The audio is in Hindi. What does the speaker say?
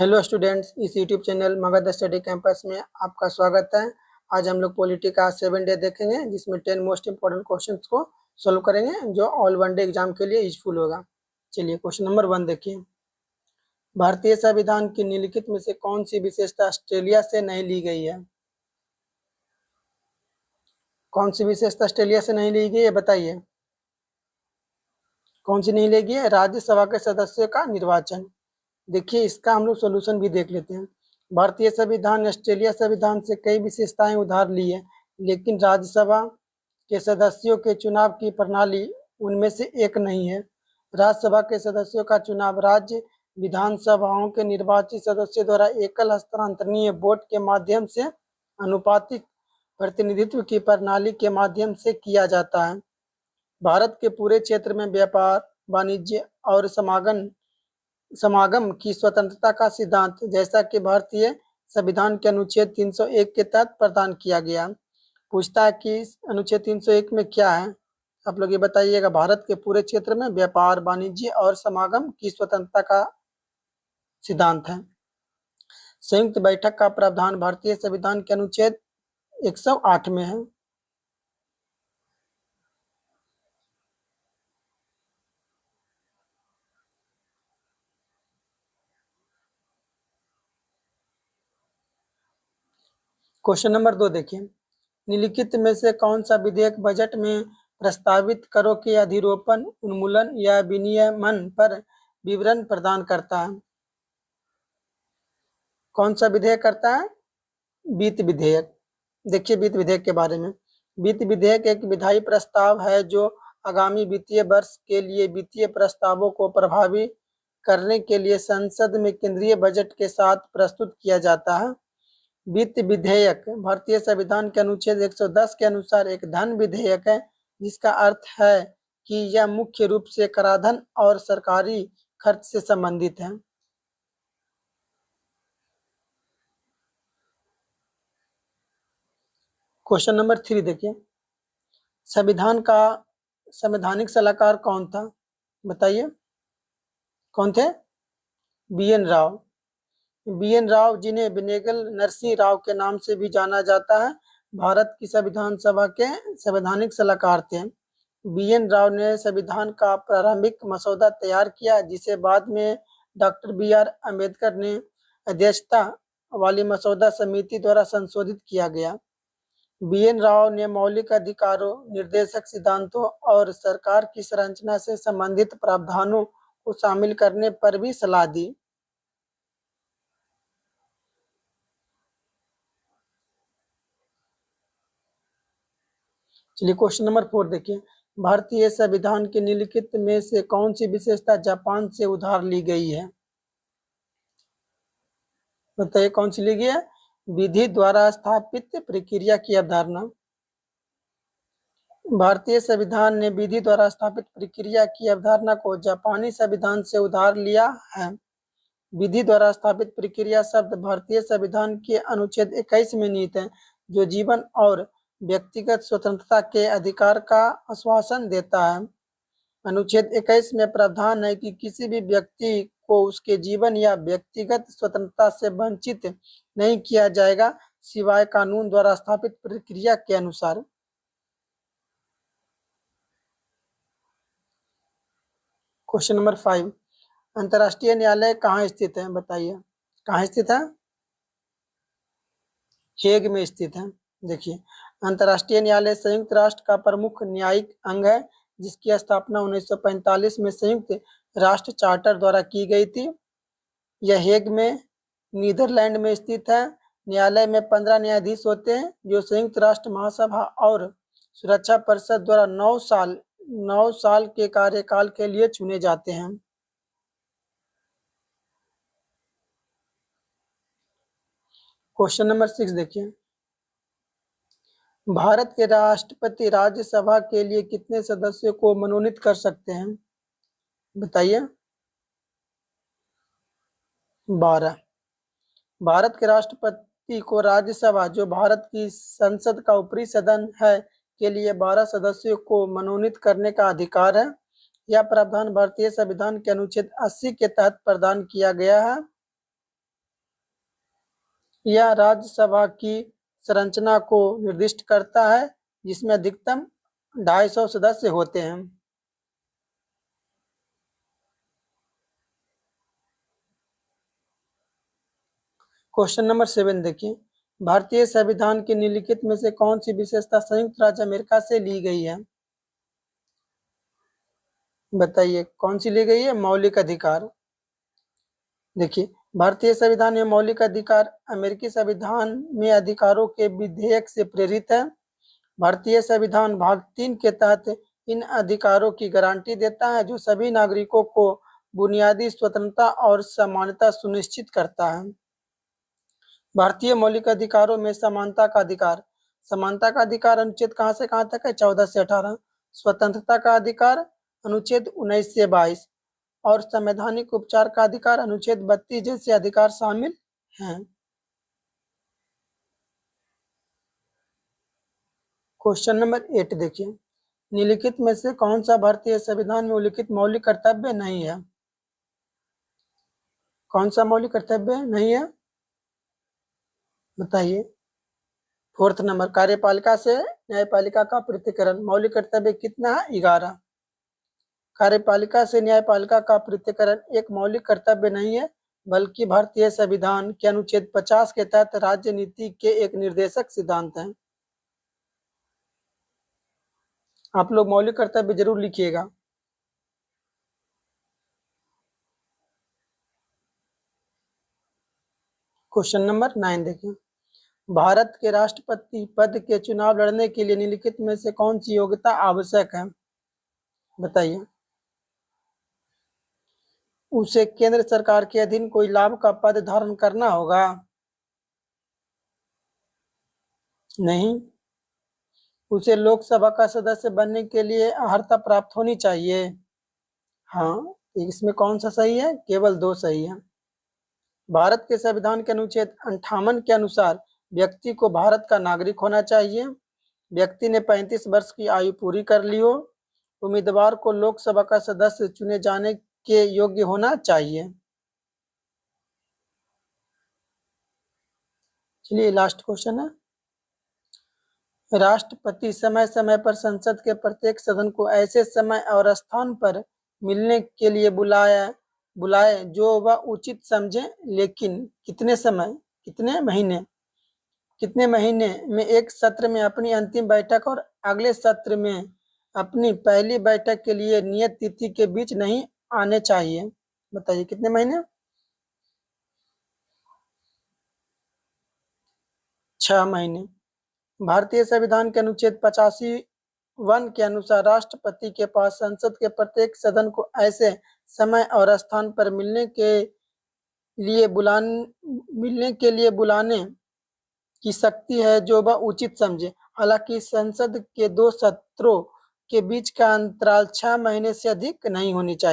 हेलो स्टूडेंट्स, इस YouTube channel Magadh study campus में आपका स्वागत है। आज हम लोग पॉलिटी का 7 डे देखेंगे, जिसमें 10 मोस्ट इंपोर्टेंट क्वेश्चंस को सोल्व करेंगे, जो ऑल वन डे एग्जाम के लिए यूजफुल होगा। चलिए क्वेश्चन नंबर 1 देखिए। भारतीय संविधान की निम्नलिखित में से कौन सी विशेषता ऑस्ट्रेलिया से नहीं ली गई है? कौन सी विशेषता ऑस्ट्रेलिया से नहीं ली गई है, बताइए। कौन सी नहीं ली गई है? राज्यसभा के सदस्यों का निर्वाचन। देखिए, इसका हम लोग सोल्यूशन भी देख लेते हैं। भारतीय संविधान ने ऑस्ट्रेलिया संविधान से कई विशेषताएं उधार ली है, लेकिन राज्यसभा के सदस्यों के चुनाव की प्रणाली उनमें से एक नहीं है। राज्यसभा के सदस्यों का चुनाव राज्य विधानसभाओं के निर्वाचित सदस्यों द्वारा एकल हस्तांतरणीय वोट के माध्यम से अनुपातिक प्रतिनिधित्व की प्रणाली के माध्यम से किया जाता है। भारत के पूरे क्षेत्र में व्यापार, वाणिज्य और समागम की स्वतंत्रता का सिद्धांत, जैसा कि भारतीय संविधान के अनुच्छेद 301 के तहत प्रदान किया गया। पूछता है कि अनुच्छेद 301 में क्या है, आप लोग ये बताइएगा। भारत के पूरे क्षेत्र में व्यापार, वाणिज्य और समागम की स्वतंत्रता का सिद्धांत है। संयुक्त बैठक का प्रावधान भारतीय संविधान के अनुच्छेद 108 में है। क्वेश्चन नंबर 2 देखिए। निम्नलिखित में से कौन सा विधेयक बजट में प्रस्तावित करों के अधिरोपण, उन्मूलन या विनियमन पर विवरण प्रदान करता है? कौन सा विधेयक करता है? वित्त विधेयक। देखिए वित्त विधेयक के बारे में। वित्त विधेयक एक विधायी प्रस्ताव है जो आगामी वित्तीय वर्ष के लिए वित्तीय प्रस्तावों को प्रभावी करने के लिए संसद में केंद्रीय बजट के साथ प्रस्तुत किया जाता है। वित्त विधेयक भारतीय संविधान के अनुच्छेद 110 के अनुसार एक धन विधेयक है, जिसका अर्थ है कि यह मुख्य रूप से कराधान और सरकारी खर्च से संबंधित है। क्वेश्चन नंबर 3 देखिए। संविधान का संवैधानिक सलाहकार कौन था, बताइए। कौन थे? बी.एन. राव। बी.एन. राव, जिन्हें बेनेगल नरसिंह राव के नाम से भी जाना जाता है, भारत की संविधान सभा के संवैधानिक सलाहकार थे। बी.एन. राव ने संविधान का प्रारंभिक मसौदा तैयार किया, जिसे बाद में डॉक्टर बी.आर. अम्बेडकर ने अध्यक्षता वाली मसौदा समिति द्वारा संशोधित किया गया। बी.एन. राव ने मौलिक अधिकारों, निर्देशक सिद्धांतों और सरकार की संरचना से संबंधित प्रावधानों को शामिल करने पर भी सलाह दी। चलिए क्वेश्चन नंबर 4 देखिए। भारतीय संविधान के निम्नलिखित में से कौन सी विशेषता जापान से उधार ली गई है? बताइए कौन सी ली गई है? विधि द्वारा स्थापित प्रक्रिया की अवधारणा। भारतीय संविधान ने विधि द्वारा स्थापित प्रक्रिया की अवधारणा को जापानी संविधान से उधार लिया है। विधि द्वारा स्थापित प्रक्रिया शब्द भारतीय संविधान के अनुच्छेद 21 में निहित है, जो जीवन और व्यक्तिगत स्वतंत्रता के अधिकार का आश्वासन देता है। अनुच्छेद 21 में प्रावधान है कि किसी भी व्यक्ति को उसके जीवन या व्यक्तिगत स्वतंत्रता से वंचित नहीं किया जाएगा, सिवाय कानून द्वारा स्थापित प्रक्रिया के अनुसार। Question number 5। अंतर्राष्ट्रीय न्यायालय कहाँ स्थित है, बताइए। कहाँ स्थित है? हेग में स्थित है। देखिए, अंतर्राष्ट्रीय न्यायालय संयुक्त राष्ट्र का प्रमुख न्यायिक अंग है, जिसकी स्थापना 1945 में संयुक्त राष्ट्र चार्टर द्वारा की गई थी। यह हेग में नीदरलैंड में स्थित है। न्यायालय में 15 न्यायाधीश होते हैं, जो संयुक्त राष्ट्र महासभा और सुरक्षा परिषद द्वारा 9 साल के कार्यकाल के लिए चुने जाते हैं। क्वेश्चन नंबर 6 देखिए। भारत के राष्ट्रपति राज्यसभा के लिए कितने सदस्यों को मनोनीत कर सकते हैं, बताइए। 12। भारत के राष्ट्रपति को राज्यसभा, जो भारत की संसद का ऊपरी सदन है, के लिए 12 सदस्यों को मनोनीत करने का अधिकार है। यह प्रावधान भारतीय संविधान के अनुच्छेद 80 के तहत प्रदान किया गया है। यह राज्यसभा की संरचना को निर्दिष्ट करता है, जिसमें अधिकतम 250 सदस्य होते हैं। क्वेश्चन नंबर 7 देखिए, भारतीय संविधान के निम्नलिखित में से कौन सी विशेषता संयुक्त राज्य अमेरिका से ली गई है? बताइए कौन सी ली गई है? मौलिक अधिकार। देखिए, भारतीय संविधान में मौलिक अधिकार अमेरिकी संविधान में अधिकारों के विधेयक से प्रेरित है। भारतीय संविधान भाग 3 के तहत इन अधिकारों की गारंटी देता है, जो सभी नागरिकों को बुनियादी स्वतंत्रता और समानता सुनिश्चित करता है। भारतीय मौलिक अधिकारों में समानता का अधिकार, समानता का अधिकार अनुच्छेद कहां से कहां तक है? 14 से 18। स्वतंत्रता का अधिकार अनुच्छेद 19 से 22 और संवैधानिक उपचार का अधिकार अनुच्छेद 32 जैसे अधिकार शामिल हैं। क्वेश्चन नंबर 8 देखिए, निम्नलिखित में से कौन सा भारतीय संविधान में उल्लिखित मौलिक कर्तव्य नहीं है? कौन सा मौलिक कर्तव्य नहीं है? बताइए। 4th नंबर, कार्यपालिका से न्यायपालिका का पृथक्करण। मौलिक कर्तव्य कितना है? 11। कार्यपालिका से न्यायपालिका का पृथक्करण एक मौलिक कर्तव्य नहीं है, बल्कि भारतीय संविधान के अनुच्छेद 50 के तहत राज्य नीति के एक निर्देशक सिद्धांत है। आप लोग मौलिक कर्तव्य जरूर लिखिएगा। क्वेश्चन नंबर 9 देखिए, भारत के राष्ट्रपति पद के चुनाव लड़ने के लिए निम्नलिखित में से कौन सी योग्यता आवश्यक है? बताइए। उसे केंद्र सरकार के अधीन कोई लाभ का पद धारण करना होगा? नहीं। उसे लोकसभा का सदस्य बनने के लिए अर्हता प्राप्त होनी चाहिए? हाँ। इसमें कौन सा सही है? केवल 2 सही है। भारत के संविधान के अनुच्छेद 58 के अनुसार व्यक्ति को भारत का नागरिक होना चाहिए। व्यक्ति ने 35 वर्ष की आयु पूरी कर ली हो। उम्मीदवार को लोकसभा का सदस्य चुने जाने के योग्य होना चाहिए। चलिए लास्ट क्वेश्चन है, राष्ट्रपति समय समय पर संसद के प्रत्येक सदन को ऐसे समय और स्थान पर मिलने के लिए बुलाए जो वह उचित समझे, लेकिन कितने महीने में एक सत्र में अपनी अंतिम बैठक और अगले सत्र में अपनी पहली बैठक के लिए नियत तिथि के बीच नहीं आने चाहिए? बताइए कितने महीने? 6 महीने। भारतीय संविधान के अनुच्छेद 85 के अनुसार राष्ट्रपति के पास संसद के प्रत्येक सदन को ऐसे समय और स्थान पर मिलने के लिए बुलाने की शक्ति है जो वह उचित समझे। हालांकि संसद के 2 सत्रों के बीच का अंतराल 6 महीने से अधिक नहीं होनी चाहिए।